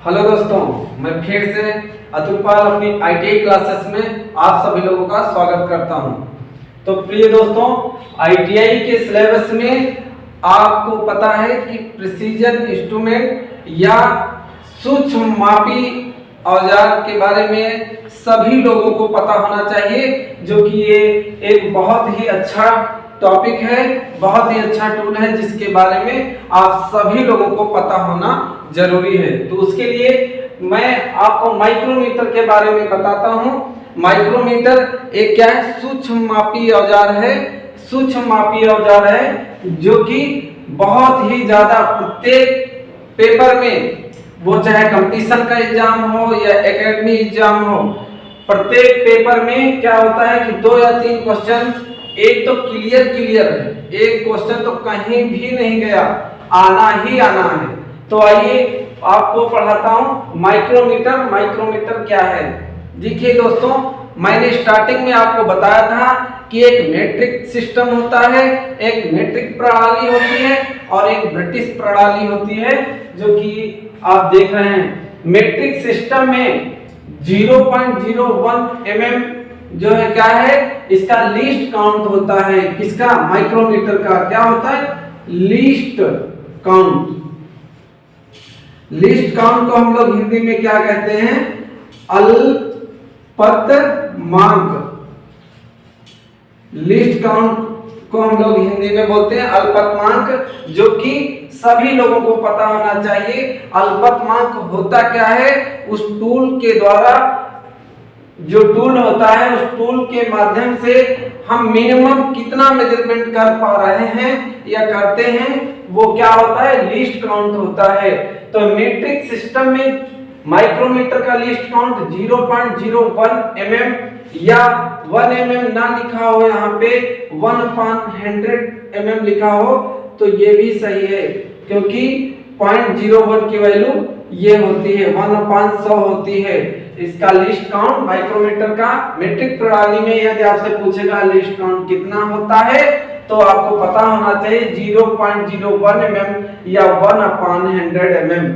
Hello दोस्तों, मैं फिर से अतुल पाल अपनी आईटीआई क्लासेस में आप सभी लोगों का स्वागत करता हूं। तो प्रिय दोस्तों, आईटीआई के सिलेबस में आपको पता है कि प्रिसीजन इंस्ट्रूमेंट या सूक्ष्म मापी औजार के बारे में सभी लोगों को पता होना चाहिए, जो कि ये एक बहुत ही अच्छा टॉपिक है, बहुत ही अच्छा टूल है जिसके बारे में आप सभी लोगों को पता होना जरूरी है। तो उसके लिए मैं आपको माइक्रोमीटर के बारे में बताता हूं। माइक्रोमीटर एक क्या है? सूक्ष्म मापी औजार है। सूक्ष्म मापी औजार है जो कि बहुत ही ज्यादा प्रत्येक पेपर में, वो चाहे कंपटीशन का एग्जाम हो या एकेडमी एग्जाम हो, प्रत्येक पेपर में क्या होता है कि 2 या 3 क्वेश्चन एक तो क्लियर है, एक क्वेश्चन तो कहीं भी नहीं गया, आना ही आना है। तो आइए आपको पढ़ाता हूं माइक्रोमीटर क्या है। देखिए दोस्तों, मैंने स्टार्टिंग में आपको बताया था कि एक मेट्रिक सिस्टम होता है, एक मेट्रिक प्रणाली होती है और एक ब्रिटिश प्रणाली होती है, जो कि आप देख रहे हैं। मेट्रिक सिस्टम में 0.01 mm जो है क्या है, इसका लीस्ट काउंट होता है। किसका? माइक्रोमीटर का क्या होता है? Least count. लीस्ट काउंट को हम लोग हिंदी में क्या कहते हैं? अल्पतमांक। लीस्ट काउंट को हम लोग हिंदी में बोलते हैं अल्पतमांक, जो कि सभी लोगों को पता होना चाहिए। अल्पतमांक होता क्या है? उस टूल के द्वारा, जो टूल होता है उस टूल के माध्यम से हम मिनिमम कितना मेजरमेंट कर पा रहे हैं या करते हैं, वो क्या होता है? लीस्ट काउंट होता है। तो मेट्रिक सिस्टम में माइक्रोमीटर का लीस्ट काउंट 0.01 mm या 1 mm ना लिखा हो, यहाँ पे 1/100 mm लिखा हो तो ये भी सही है, क्योंकि 0.01 की वैल्यू ये होती है, 1/100 होती है। इसका लिस्ट काउंट माइक्रोमीटर का मेट्रिक प्रणाली में यदि आपसे पूछेगा लिस्ट काउंट कितना होता है, तो आपको पता होना चाहिए 0.01 mm या 1/100 mm।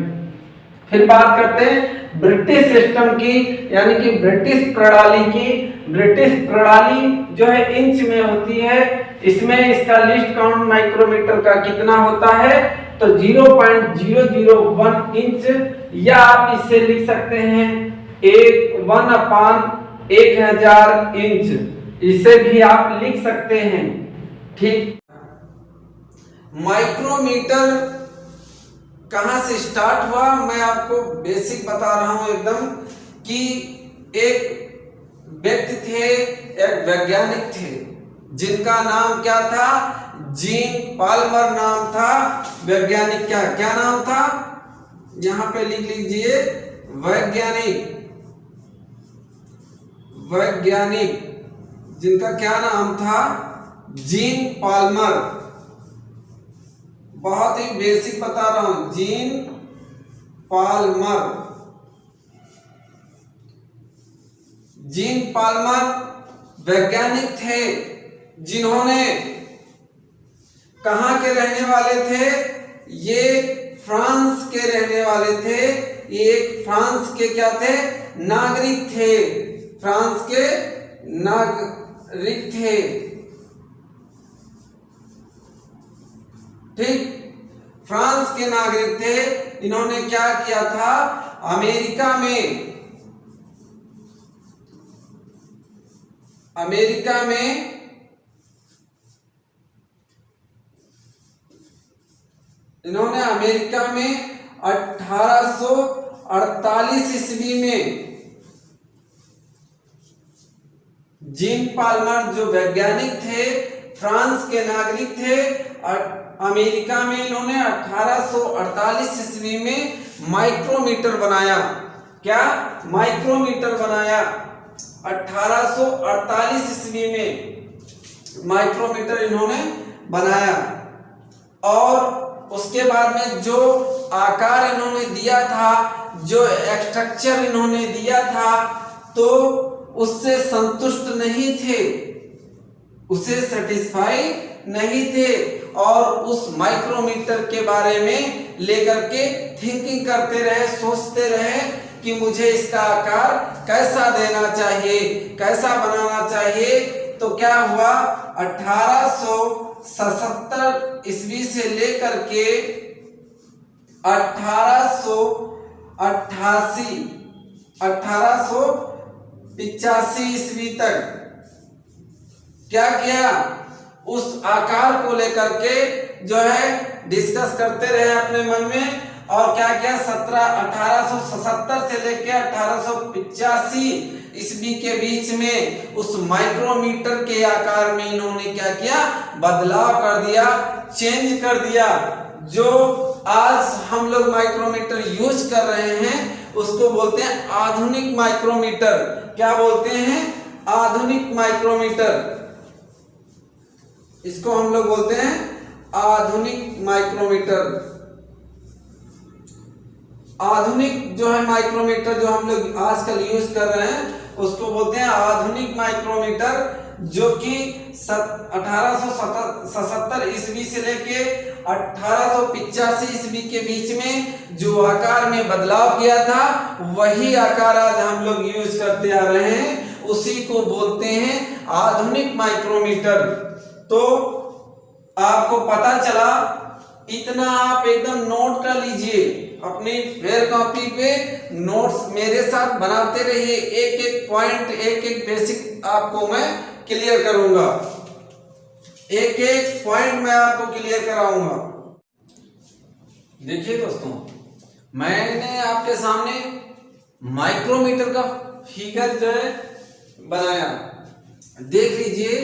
फिर बात करते हैं ब्रिटिश सिस्टम की, यानी कि ब्रिटिश प्रणाली की। ब्रिटिश प्रणाली जो है इंच में होती है। इसमें इसका लिस्ट काउंट माइक्रोमीटर का कितना होता है? तो 0.001 इंच, या आप इसे लिख सकते हैं 1/1000 इंच, इसे भी आप लिख सकते हैं। ठीक। माइक्रोमीटर कहां से स्टार्ट हुआ, मैं आपको बेसिक बता रहा हूं एकदम, कि एक व्यक्ति थे, एक वैज्ञानिक थे, जिनका नाम क्या था? जीन पाल्मर नाम था वैज्ञानिक। क्या नाम था? यहां पे लिख लीजिए, वैज्ञानिक जिनका क्या नाम था? Gene Palmer. बहुत ही बेसिक बता रहा हूं, जीन पाल्मर। जीन पाल्मर वैज्ञानिक थे, जिन्होंने, कहां के रहने वाले थे? ये फ्रांस के रहने वाले थे। ये फ्रांस के क्या थे? नागरिक थे। फ्रांस के नागरिक थे। ठीक, फ्रांस के नागरिक थे। इन्होंने क्या किया था? अमेरिका में इन्होंने अमेरिका में 1848 ईस्वी में, जीन पाल्मर जो वैज्ञानिक थे, फ्रांस के नागरिक थे, अमेरिका में इन्होंने 1848 ईस्वी में माइक्रोमीटर बनाया। क्या? माइक्रोमीटर बनाया। 1848 ईस्वी में माइक्रोमीटर इन्होंने बनाया, और उसके बाद में जो आकार इन्होंने दिया था, जो स्ट्रक्चर इन्होंने दिया था, तो उससे संतुष्ट नहीं थे, उसे सेटिस्फाई नहीं थे, और उस माइक्रोमीटर के बारे में लेकर के थिंकिंग करते रहे, सोचते रहे कि मुझे इसका आकार कैसा देना चाहिए, कैसा बनाना चाहिए। तो क्या हुआ, 1877 ईस्वी से लेकर के 1885 ईस्वी तक क्या किया, उस आकार को लेकर के जो है डिस्कस करते रहे अपने मन में। और क्या किया, 1877 से लेकर 1885 ईस्वी के बीच में उस माइक्रोमीटर के आकार में इन्होंने क्या किया, बदलाव कर दिया, चेंज कर दिया। जो आज हम लोग माइक्रोमीटर यूज कर रहे हैं उसको बोलते हैं आधुनिक माइक्रोमीटर। क्या बोलते हैं, आधुनिक माइक्रोमीटर। इसको हम लोग बोलते हैं आधुनिक माइक्रोमीटर। आधुनिक जो है माइक्रोमीटर जो हम लोग आजकल यूज कर रहे हैं उसको बोलते हैं आधुनिक माइक्रोमीटर, जो कि 1877 ईस्वी से लेके 1885 ईस्वी के बीच में जो आकार में बदलाव किया था वही आकार आज हम लोग यूज करते आ रहे हैं, उसी को बोलते हैं आधुनिक माइक्रोमीटर। तो आपको पता चला, इतना आप एकदम नोट कर लीजिए, अपनी फेयर कॉपी पे नोट्स मेरे साथ बनाते रहिए। एक एक पॉइंट, एक एक बेसिक आपको मैं क्लियर करूंगा, एक एक पॉइंट मैं आपको क्लियर कराऊंगा। देखिए दोस्तों, मैंने आपके सामने माइक्रोमीटर का फिगर जो है बनाया। देख लीजिए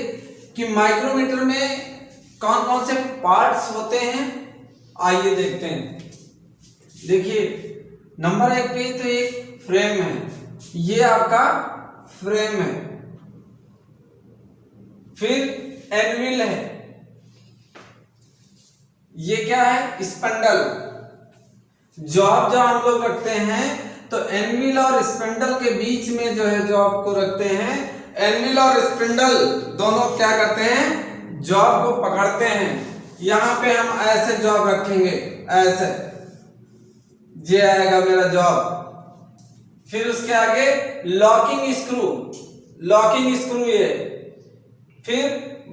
कि माइक्रोमीटर में कौन कौन से पार्ट्स होते हैं, आइए देखते हैं। देखिए नंबर 1 पे तो एक फ्रेम है, ये आपका फ्रेम है। फिर एनविल है, ये क्या है, स्पंडल। जॉब जो हम लोग रखते हैं तो एनविल और स्पंडल के बीच में जो है जॉब को रखते हैं। एनविल और स्पंडल दोनों क्या करते हैं, जॉब को पकड़ते हैं। यहां पे हम ऐसे जॉब रखेंगे, ऐसे, ये आएगा मेरा जॉब। फिर उसके आगे लॉकिंग स्क्रू, लॉकिंग स्क्रू ये। फिर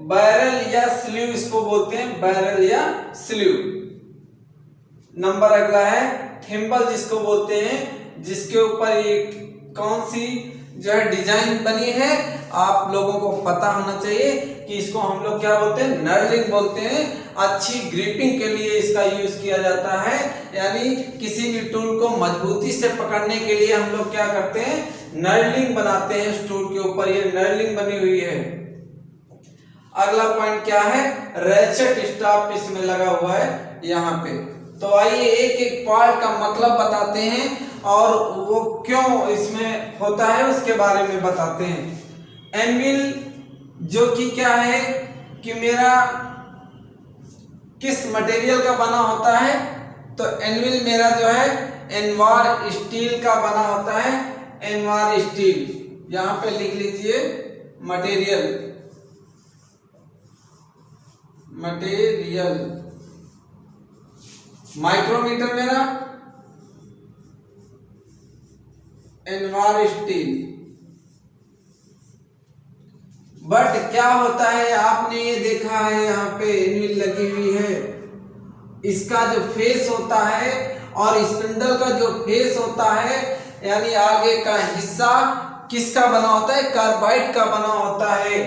बैरल या स्लीव, इसको बोलते हैं बैरल या स्लीव। नंबर अगला है थिम्बल, जिसको बोलते हैं, जिसके ऊपर ये कौन सी जो है डिजाइन बनी है आप लोगों को पता होना चाहिए कि इसको हम लोग क्या बोलते हैं, नर्लिंग बोलते हैं। अच्छी ग्रिपिंग के लिए इसका यूज किया जाता है, यानी किसी भी टूल को मजबूती से पकड़ने के लिए हम लोग क्या करते हैं, नर्लिंग बनाते हैं। इस टूल के ऊपर ये नर्लिंग बनी हुई है। अगला पॉइंट क्या है, रेचेट स्टॉप इसमें लगा हुआ है यहाँ पे। तो आइए एक एक पार्ट का मतलब बताते हैं और वो क्यों इसमें होता है उसके बारे में बताते हैं। एनविल जो कि क्या है कि मेरा किस मटेरियल का बना होता है, तो एनविल मेरा जो है एनवार स्टील का बना होता है। एनवार स्टील, यहां पे लिख लीजिए मटेरियल, मटेरियल। माइक्रोमीटर मेरा एनवार स्टील। बट क्या होता है, आपने ये देखा है यहाँ पे एनविल लगी हुई है, इसका जो फेस होता है और स्पिंडल का जो फेस होता है, यानी आगे का हिस्सा किसका बना होता है, कार्बाइड का बना होता है।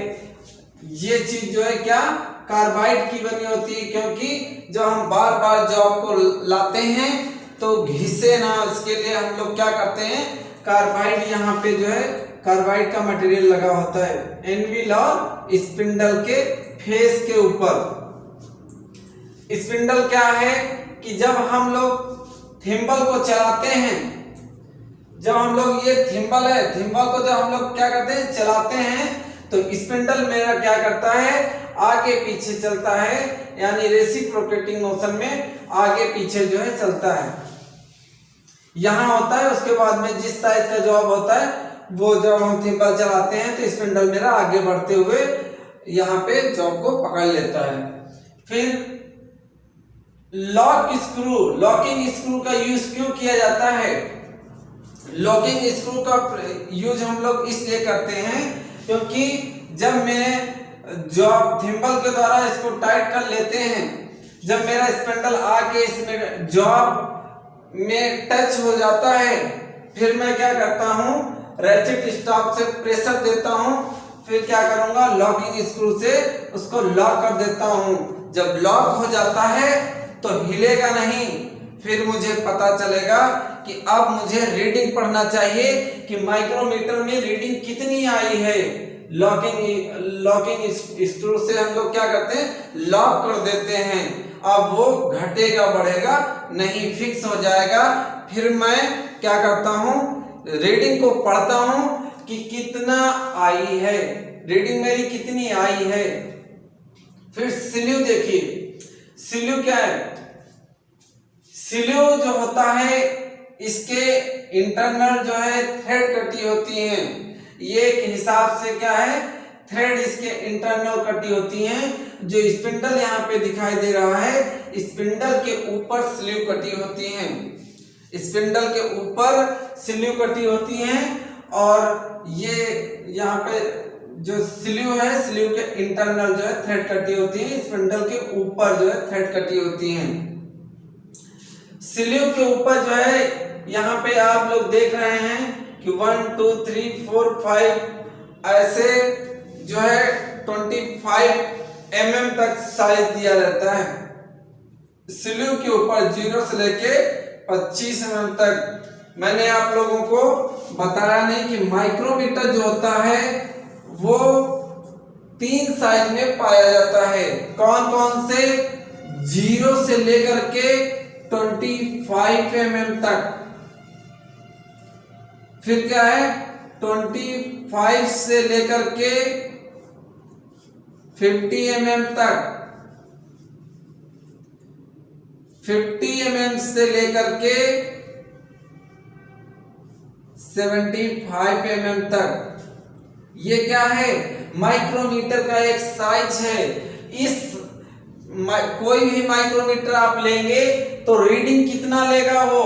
ये चीज जो है क्या, कार्बाइड की बनी होती है, क्योंकि जब हम बार बार जॉब को लाते हैं तो घिसे ना, इसके लिए हम लोग क्या करते हैं, कार्बाइड यहाँ पे जो है कार्बाइड का मटेरियल लगा होता है एनविल और स्पिंडल के फेस के ऊपर। स्पिंडल क्या है कि जब हम लोग थिम्बल को चलाते हैं, जब हम लोग ये थिम्बल है, थिम्बल को जब हम लोग क्या करते हैं, चलाते हैं, तो स्पिंडल मेरा क्या करता है, आगे पीछे चलता है, यानी रेसिप्रोकेटिंग मोशन में आगे पीछे जो है चलता है। यहां होता है, उसके बाद में जिस साइज का जॉब होता है वो जब हम थिम्बल चलाते हैं तो स्पिंडल मेरा आगे बढ़ते हुए यहाँ पे जॉब को पकड़ लेता है। फिर लॉकिंग स्क्रू का यूज क्यों किया जाता है? लॉकिंग स्क्रू का यूज हम लोग इसलिए करते हैं क्योंकि जब मैं जॉब थिम्बल के द्वारा इसको टाइट कर लेते हैं, जब मेरा स्पिंडल आके इसमें जॉब में टच हो जाता है, फिर मैं क्या करता हूं, रैचेट स्टॉप से प्रेशर देता हूं, फिर क्या करूंगा, लॉकिंग स्क्रू से उसको लॉक कर देता हूं। जब लॉक हो जाता है तो हिलेगा नहीं, फिर मुझे पता चलेगा कि अब मुझे रीडिंग पढ़ना चाहिए कि माइक्रोमीटर में रीडिंग कितनी आई है। लॉकिंग स्क्रू से हम लोग क्या करते हैं, लॉक कर देते हैं। अब वो घटेगा बढ़ेगा नहीं, फिक्स हो जाएगा। फिर मैं क्या करता हूं, रीडिंग को पढ़ता हूं कि कितना आई है, रीडिंग मेरी कितनी आई है। फिर स्लीव देखिए, स्लीव क्या है, स्लीव जो होता है इसके इंटरनल जो है थ्रेड कटी होती हैं। ये एक हिसाब से क्या है, थ्रेड इसके इंटरनल कटी होती हैं। जो स्पिंडल यहाँ पे दिखाई दे रहा है, स्पिंडल के ऊपर स्लीव कटी होती हैं, स्पिंडल के ऊपर स्लीव कटी होती हैं। और ये यहाँ पे जो स्लीव है, स्लीव के इंटरनल जो है थ्रेड कटी होती है, स्पिंडल के ऊपर जो है थ्रेड कटी होती हैं। स्लीव के ऊपर जो है यहाँ पे आप लोग देख रहे हैं कि 1 2 3 4 5 ऐसे जो है 25 mm तक साइज दिया रहता है। स्लीव के ऊपर 0 से लेके 25 mm तक। मैंने आप लोगों को बताया नहीं कि माइक्रोमीटर जो होता है वो 3 साइज में पाया जाता है। कौन कौन से? 0 से लेकर के 25 mm तक। फिर क्या है, 25 से लेकर के 50 mm तक, 50 mm से लेकर के 75 mm तक। ये क्या है, माइक्रोमीटर का एक साइज है। इस कोई भी माइक्रोमीटर आप लेंगे तो रीडिंग कितना लेगा, वो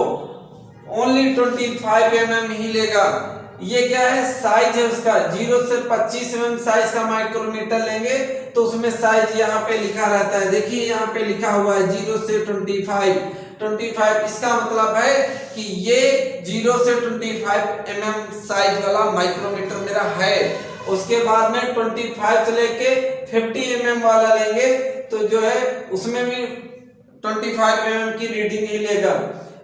ओनली 25 mm ही लेगा। ये क्या है, साइज है उसका। 0 से 25 mm साइज का माइक्रोमीटर लेंगे तो उसमें साइज यहाँ पे लिखा रहता है। देखिए यहाँ पे लिखा हुआ है 0 से 25। इसका मतलब है कि ये 0 से 25 mm साइज वाला माइक्रोमीटर मेरा है। उसके बाद में 25 से लेके 50 mm वाला लेंगे तो जो है उसमें भी 25 mm की रीडिंग ही लेगा।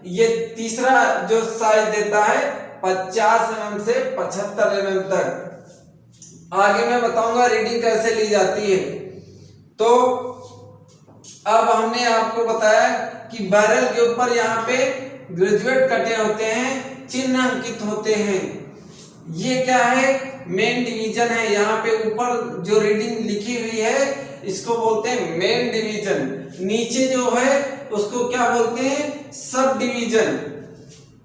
ये तीसरा जो साइज देता है 50 mm से 75 mm तक। आगे मैं बताऊंगा रीडिंग कैसे ली जाती है। तो अब हमने आपको बताया कि बैरल के ऊपर यहाँ पे ग्रेजुएट कटे होते हैं, चिन्ह अंकित होते हैं। ये क्या है, मेन डिवीजन है। यहाँ पे ऊपर जो रीडिंग लिखी हुई है इसको बोलते हैं मेन डिवीजन। नीचे जो है उसको क्या बोलते हैं, सब डिवीजन।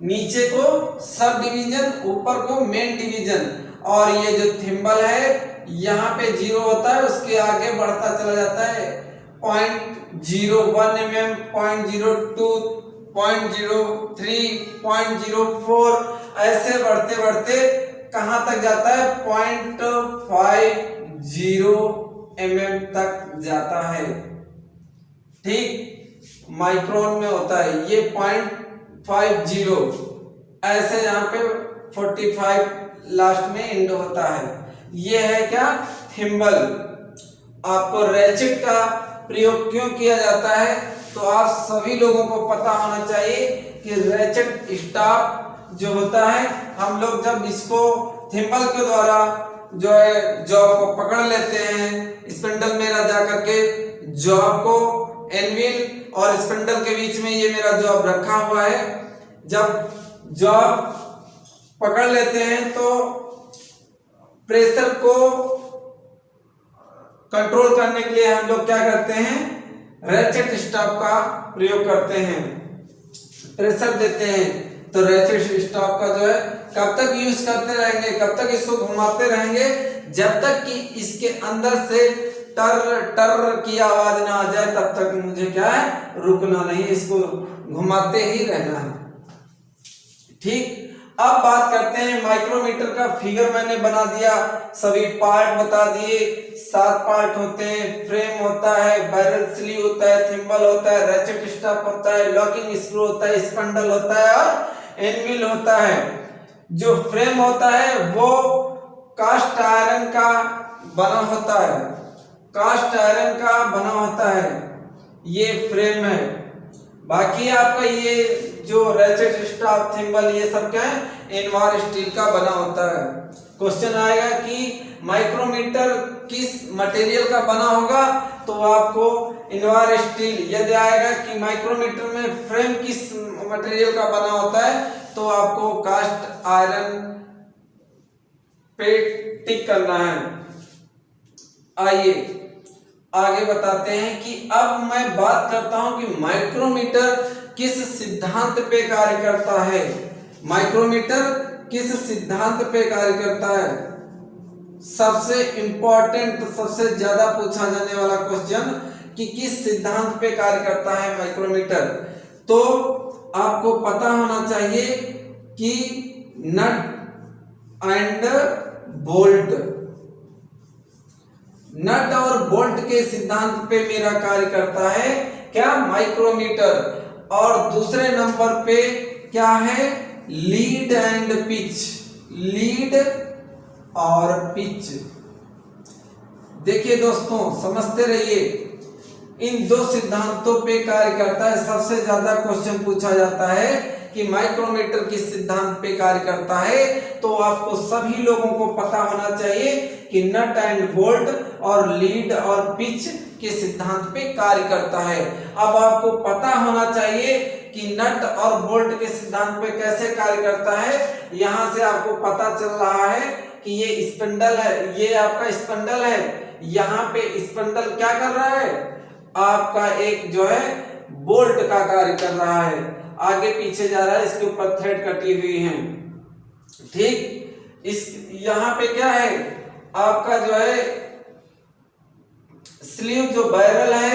नीचे को सब डिवीजन, ऊपर को मेन डिवीजन। और ये जो थिम्बल है यहाँ पे 0 होता है, उसके आगे बढ़ता चला जाता है 0.01 mm, 0.02, 0.03, 0.04 ऐसे बढ़ते बढ़ते कहां तक जाता है, 0.50 mm तक जाता है। ठीक, माइक्रोन में होता है ये 0.50। ऐसे यहाँ पे 45 लास्ट में एंड होता है। ये है क्या, थिम्बल। आपको रैचेट का प्रयोग क्यों किया जाता है तो आप सभी लोगों को पता होना चाहिए कि रैचेट स्टॉप जो होता है, हम लोग जब इसको थिम्बल के द्वारा जो है जॉब को पकड़ लेते हैं, स्पिंडल मेरा जा करके जॉब को एनविल और स्पिंडल के बीच में ये मेरा जॉब रखा हुआ है। जब जॉब पकड़ लेते हैं तो प्रेशर को कंट्रोल करने के लिए हम लोग क्या करते हैं, रैचेट स्टॉप का प्रयोग करते हैं, प्रेशर देते हैं। तो रैचेट स्टॉप का जो है कब तक यूज करते रहेंगे, कब तक इसको घुमाते रहेंगे, जब तक कि इसके अंदर से टर टर की आवाज ना आ जाए तब तक मुझे क्या है, रुकना नहीं, इसको घुमाते ही रहना है। ठीक, अब बात करते हैं माइक्रोमीटर का फिगर मैंने बना दिया, सभी पार्ट बता दिए। 7 पार्ट होते हैं, फ्रेम होता है, बैरल स्लीव होता है, थिम्बल होता है, रैचेट स्टॉप होता है, लॉकिंग स्क्रू होता है, स्पंडल होता है और एनविल होता है। जो फ्रेम होता है वो कास्ट आयरन का बना होता है, कास्ट आयरन का बना होता है, ये फ्रेम है। बाकी आपका ये जो रैचेट स्टॉप थिम्बल ये सब क्या है, इनवार स्टील का बना होता है। क्वेश्चन आएगा कि माइक्रोमीटर किस मटेरियल का बना होगा, तो आपको इनवार स्टील। यदि आएगा कि माइक्रोमीटर में फ्रेम किस मटेरियल का बना होता है, तो आपको कास्ट आयरन पे टिक करना है। आइए आगे बताते हैं कि अब मैं बात करता हूं कि माइक्रोमीटर किस सिद्धांत पे कार्य करता है। माइक्रोमीटर किस सिद्धांत पे कार्य करता है, सबसे इंपॉर्टेंट, सबसे ज्यादा पूछा जाने वाला क्वेश्चन कि किस सिद्धांत पे कार्य करता है माइक्रोमीटर। तो आपको पता होना चाहिए कि नट एंड बोल्ट, नट और बोल्ट के सिद्धांत पे मेरा कार्य करता है क्या, माइक्रोमीटर। और दूसरे नंबर पे क्या है, लीड एंड पिच, लीड और पिच। देखिए दोस्तों समझते रहिए, इन दो सिद्धांतों पे कार्य करता है। सबसे ज्यादा क्वेश्चन पूछा जाता है कि माइक्रोमीटर किस सिद्धांत पे कार्य करता है, तो आपको सभी लोगों को पता होना चाहिए कि नट एंड बोल्ट और लीड और पिच के सिद्धांत पे कार्य करता है। अब आपको पता होना चाहिए कि नट और बोल्ट के सिद्धांत पे कैसे कार्य करता है। यहां से आपको पता चल रहा है कि ये स्पिंडल है, ये आपका स्पिंडल है, यहाँ पे स्पिंडल क्या कर रहा है, आपका एक जो है बोल्ट का कार्य कर रहा है, आगे पीछे जा रहा है, इसके ऊपर थ्रेड कटी हुई है। ठीक, इस यहाँ पे क्या है, आपका जो है स्लीव जो बैरल है,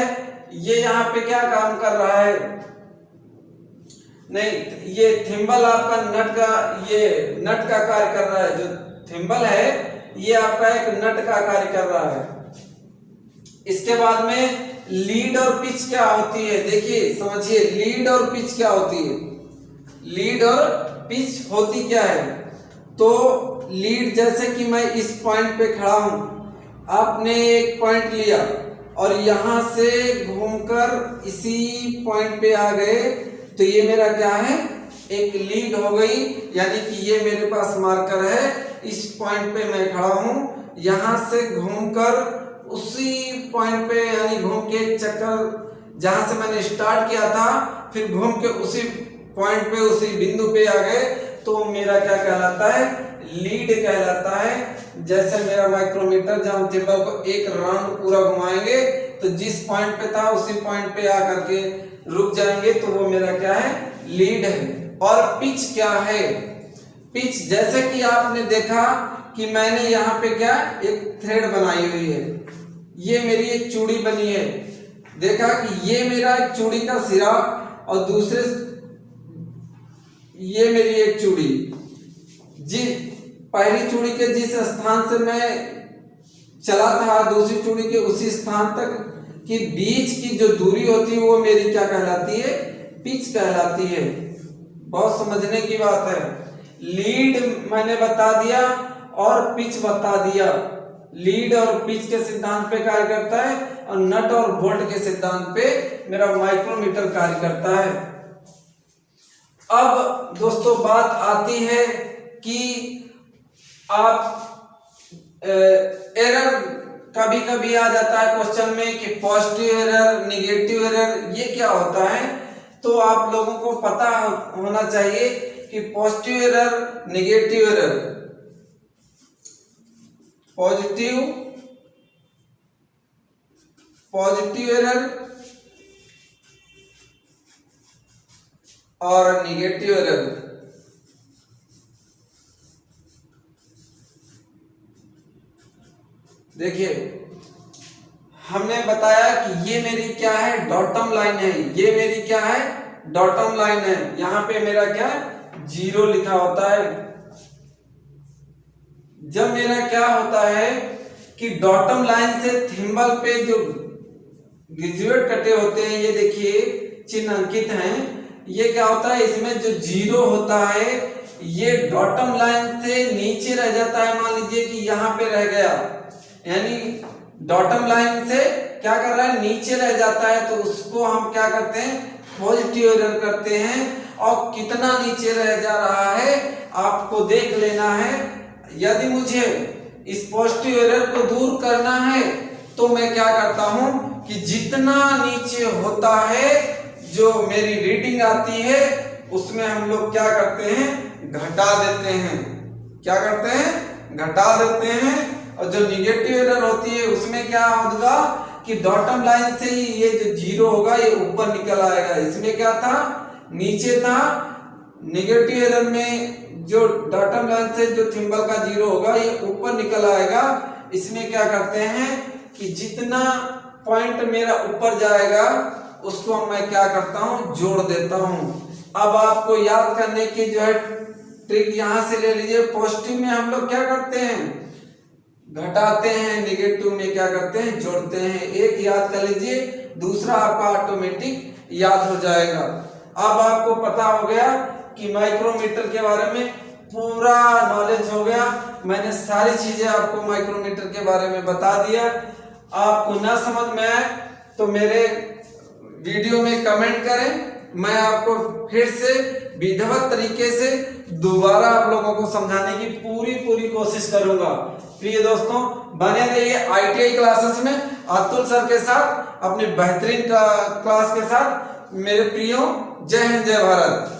ये यहाँ पे क्या काम कर रहा है, नहीं, ये थिम्बल आपका नट का, ये नट का कार्य कर रहा है। जो थिम्बल है ये आपका एक नट का कार्य कर रहा है। इसके बाद में लीड और पिच क्या होती है, देखिए समझिए, लीड और पिच क्या होती है। लीड और पिच होती क्या है, तो लीड जैसे कि मैं इस पॉइंट पे खड़ा हूं, आपने एक पॉइंट लिया और यहां से घूमकर इसी पॉइंट पे आ गए, तो ये मेरा क्या है, एक लीड हो गई। यानी कि ये मेरे पास मार्कर है, इस पॉइंट पे मैं खड़ा हूं, यहां से घूमकर उसी पॉइंट पे, यानी घूम के एक चक्कर जहां से मैंने स्टार्ट किया था, फिर घूम के उसी पॉइंट पे, उसी बिंदु पे आ गए, तो मेरा क्या कहलाता है, लीड कहलाता है। जैसे मेरा माइक्रोमीटर, जब हम थिम्बल को एक राउंड पूरा घुमाएंगे तो जिस पॉइंट पे था उसी पॉइंट पे आकर के रुक जाएंगे, तो वो मेरा क्या है, लीड है। और पिच क्या है, पिच जैसे कि आपने देखा कि मैंने यहाँ पे क्या एक थ्रेड बनाई हुई है, ये मेरी एक चूड़ी बनी है, देखा कि ये मेरा एक चूड़ी का सिरा और दूसरे ये मेरी एक चूड़ी, जी पहली चूड़ी के जिस स्थान से मैं चला था दूसरी चूड़ी के उसी स्थान तक की बीच की जो दूरी होती है वो मेरी क्या कहलाती है, पिच कहलाती है। बहुत समझने की बात है। लीड मैंने बता दिया और पिच बता दिया। लीड और पिच के सिद्धांत पे कार्य करता है और नट और बोल्ट के सिद्धांत पे मेरा माइक्रोमीटर कार्य करता है। अब दोस्तों बात आती है कि आप एरर कभी कभी आ जाता है क्वेश्चन में कि पॉजिटिव एरर, निगेटिव एरर, ये क्या होता है। तो आप लोगों को पता होना चाहिए कि positive error, negative error, positive error और निगेटिव एरर, देखिए हमने बताया कि ये मेरी क्या है, डॉटम लाइन है। ये मेरी क्या है, डॉटम लाइन है। यहां पे मेरा क्या है, 0 लिखा होता है। जब मेरा क्या होता है कि डॉटम लाइन से थिम्बल पे जो ग्रेजुएट कटे होते हैं, ये देखिए चिन्ह अंकित हैं, ये क्या होता है, इसमें जो 0 होता है ये डॉटम लाइन से नीचे रह जाता है। मान लीजिए कि यहाँ पे रह गया, यानी डॉटम लाइन से क्या कर रहा है, नीचे रह जाता है, तो उसको हम क्या करते हैं, पॉजिटिव एरर करते हैं। और कितना नीचे रह जा रहा है आपको देख लेना है। यदि मुझे इस पॉजिटिव एरर को दूर करना है तो मैं क्या करता हूं कि जितना नीचे होता है जो मेरी रीडिंग आती है उसमें हम लोग क्या करते हैं, घटा देते हैं। क्या करते हैं, घटा देते हैं। और जो निगेटिव एरर होती है उसमें क्या होगा कि डॉटम लाइन से ही ये जो 0 होगा ये ऊपर निकल आएगा। इसमें क्या था, नीचे था। निगेटिव एरर में जो डॉटम लाइन से जो थिम्बल का 0 होगा ये ऊपर निकल आएगा। इसमें क्या करते हैं कि जितना पॉइंट मेरा ऊपर जाएगा उसको मैं क्या करता हूं, जोड़ देता हूं। अब आपको याद करने की जो है ट्रिक यहां से ले लीजिए। पॉजिटिव में हम लोग क्या करते हैं, घटाते हैं, निगेटिव में क्या करते हैं, जोड़ते हैं। एक याद कर लीजिए, दूसरा आपका ऑटोमेटिक याद हो जाएगा। अब आपको पता हो गया कि माइक्रोमीटर के बारे में पूरा नॉलेज हो गया। मैंने सारी चीजें आपको माइक्रोमीटर के बारे में बता दिया। आपको ना समझ में आए तो मेरे वीडियो में कमेंट करें, मैं आपको फिर से विधिवत तरीके से दोबारा आप लोगों को समझाने की पूरी कोशिश करूंगा। प्रिय दोस्तों, बने रहिए आईटीआई क्लासेस में अतुल सर के साथ, अपने बेहतरीन क्लास के साथ। मेरे प्रियो, जय हिंद, जय भारत।